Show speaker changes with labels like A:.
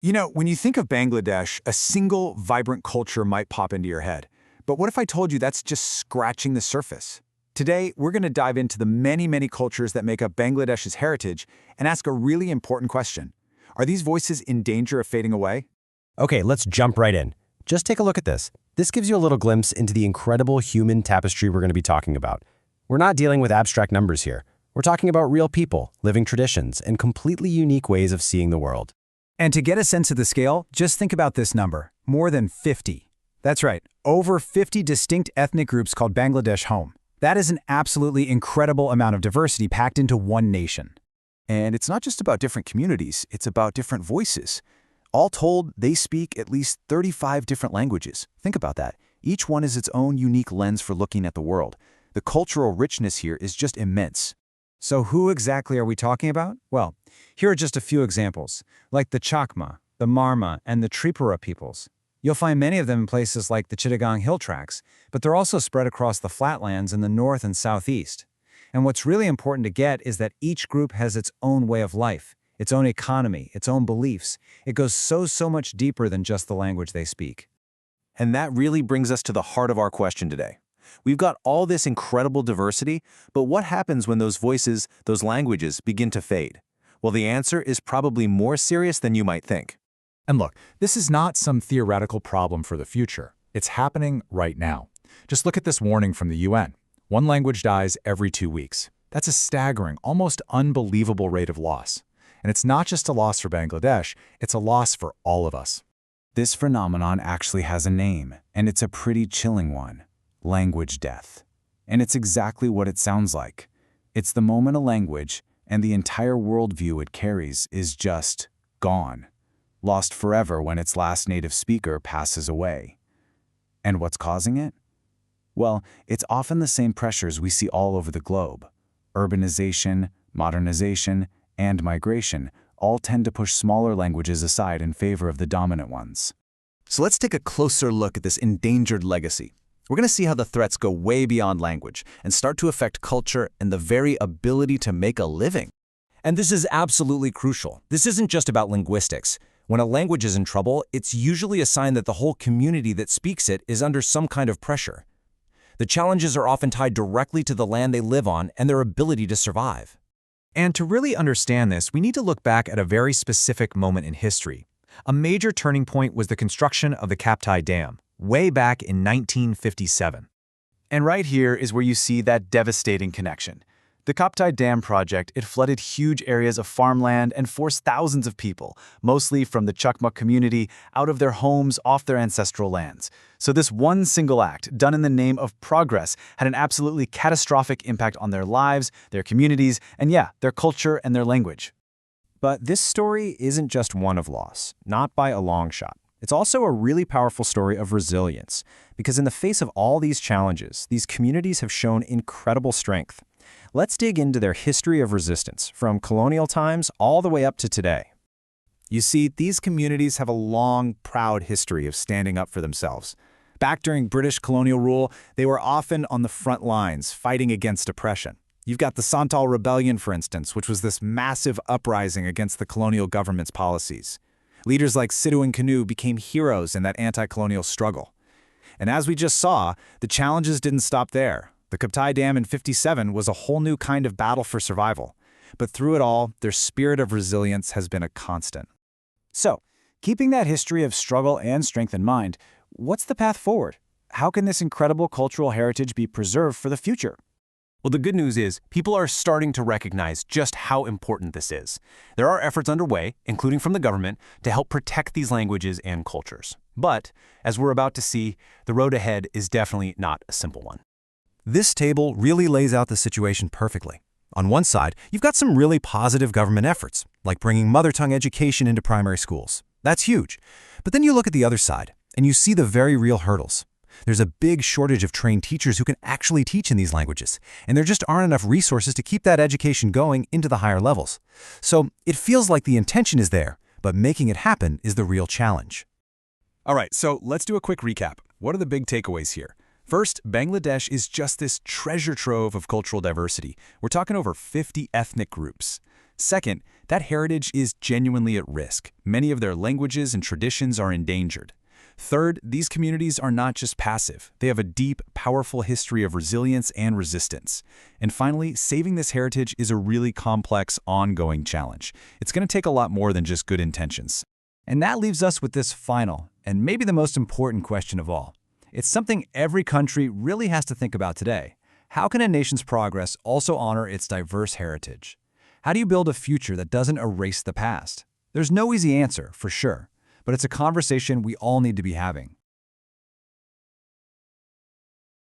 A: When you think of Bangladesh, a single vibrant culture might pop into your head. But what if I told you that's just scratching the surface? Today, we're going to dive into the many, many cultures that make up Bangladesh's heritage and ask a really important question. Are these voices in danger of fading away?
B: Okay, let's jump right in. Just take a look at this. This gives you a little glimpse into the incredible human tapestry we're going to be talking about. We're not dealing with abstract numbers here. We're talking about real people, living traditions, and completely unique ways of seeing the world.
A: And to get a sense of the scale, just think about this number, more than 50. That's right, over 50 distinct ethnic groups called Bangladesh home. That is an absolutely incredible amount of diversity packed into one nation.
C: And it's not just about different communities, it's about different voices. All told, they speak at least 35 different languages. Think about that. Each one is its own unique lens for looking at the world. The cultural richness here is just immense.
A: So who exactly are we talking about? Well, here are just a few examples, like the Chakma, the Marma, and the Tripura peoples. You'll find many of them in places like the Chittagong Hill Tracts, but they're also spread across the flatlands in the north and southeast. And what's really important to get is that each group has its own way of life, its own economy, its own beliefs. It goes so much deeper than just the language they speak.
C: And that really brings us to the heart of our question today. We've got all this incredible diversity, but what happens when those voices, those languages, begin to fade? Well, the answer is probably more serious than you might think.
D: And look, this is not some theoretical problem for the future. It's happening right now. Just look at this warning from the UN. One language dies every 2 weeks. That's a staggering, almost unbelievable rate of loss. And it's not just a loss for Bangladesh, it's a loss for all of us.
E: This phenomenon actually has a name, and it's a pretty chilling one. Language death. And it's exactly what it sounds like. It's the moment a language, and the entire worldview it carries, is just gone. Lost forever when its last native speaker passes away. And what's causing it? Well, it's often the same pressures we see all over the globe. Urbanization, modernization, and migration all tend to push smaller languages aside in favor of the dominant ones.
C: So let's take a closer look at this endangered legacy. We're going to see how the threats go way beyond language and start to affect culture and the very ability to make a living.
B: And this is absolutely crucial. This isn't just about linguistics. When a language is in trouble, it's usually a sign that the whole community that speaks it is under some kind of pressure. The challenges are often tied directly to the land they live on and their ability to survive.
F: And to really understand this, we need to look back at a very specific moment in history. A major turning point was the construction of the Kaptai Dam, way back in 1957.
C: And right here is where you see that devastating connection. The Kaptai Dam project, it flooded huge areas of farmland and forced thousands of people, mostly from the Chakma community, out of their homes off their ancestral lands. So this one single act, done in the name of progress, had an absolutely catastrophic impact on their lives, their communities, and yeah, their culture and their language.
B: But this story isn't just one of loss, not by a long shot. It's also a really powerful story of resilience, because in the face of all these challenges, these communities have shown incredible strength. Let's dig into their history of resistance, from colonial times all the way up to today.
A: You see, these communities have a long, proud history of standing up for themselves. Back during British colonial rule, they were often on the front lines, fighting against oppression. You've got the Santal Rebellion, for instance, which was this massive uprising against the colonial government's policies. Leaders like Sidhu Kanu became heroes in that anti-colonial struggle. And as we just saw, the challenges didn't stop there. The Kaptai Dam in '57 was a whole new kind of battle for survival. But through it all, their spirit of resilience has been a constant. So, keeping that history of struggle and strength in mind, what's the path forward? How can this incredible cultural heritage be preserved for the future?
F: Well, the good news is people are starting to recognize just how important this is. There are efforts underway, including from the government, to help protect these languages and cultures. But, as we're about to see, the road ahead is definitely not a simple one.
B: This table really lays out the situation perfectly. On one side, you've got some really positive government efforts, like bringing mother tongue education into primary schools. That's huge. But then you look at the other side, and you see the very real hurdles. There's a big shortage of trained teachers who can actually teach in these languages, and there just aren't enough resources to keep that education going into the higher levels. So it feels like the intention is there, but making it happen is the real challenge.
A: All right, so let's do a quick recap. What are the big takeaways here? First, Bangladesh is just this treasure trove of cultural diversity. We're talking over 50 ethnic groups. Second, that heritage is genuinely at risk. Many of their languages and traditions are endangered. Third, these communities are not just passive. They have a deep, powerful history of resilience and resistance. And finally, saving this heritage is a really complex, ongoing challenge. It's going to take a lot more than just good intentions.
B: And that leaves us with this final, and maybe the most important question of all. It's something every country really has to think about today. How can a nation's progress also honor its diverse heritage? How do you build a future that doesn't erase the past? There's no easy answer, for sure, but it's a conversation we all need to be having.